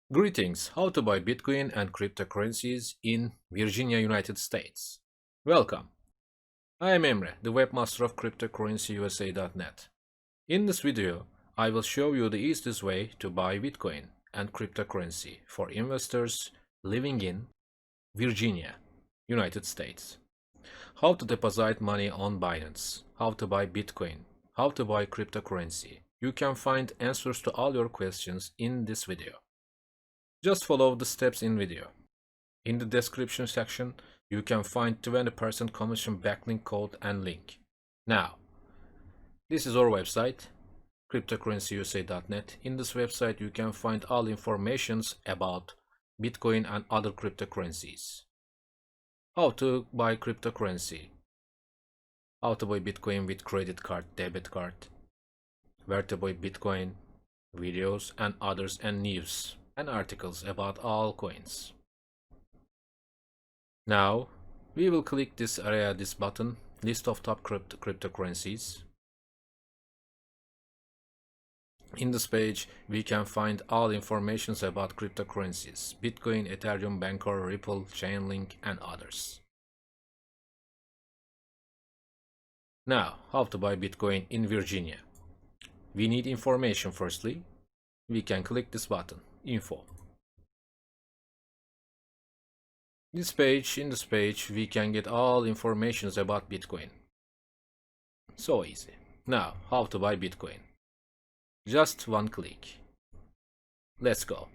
Greetings, how to buy Bitcoin and cryptocurrencies in Virginia, United States. Welcome. I am Emre, the webmaster of CryptocurrencyUSA.net. In this video, I will show you the easiest way to buy Bitcoin and cryptocurrency for investors living in Virginia, United States. How to deposit money on Binance, how to buy Bitcoin, how to buy cryptocurrency. You can find answers to all your questions in this video. Just follow the steps in video. In the description section, you can find 20% commission backlink code and link. Now, this is our website, cryptocurrencyusa.net. In this website, you can find all informations about Bitcoin and other cryptocurrencies. How to buy cryptocurrency. How to buy Bitcoin with credit card, debit card. Where to buy Bitcoin, videos and others, and news and articles about all coins. Now we will click this area, this button, list of top cryptocurrencies. In this page we can find all informations about cryptocurrencies: Bitcoin, Ethereum, Bancor, Ripple, Chainlink and others. Now, how to buy Bitcoin in Virginia. We need information. Firstly, we can click this button, info. In this page we can get all informations about Bitcoin. So easy. Now, how to buy Bitcoin. Just one click. Let's go.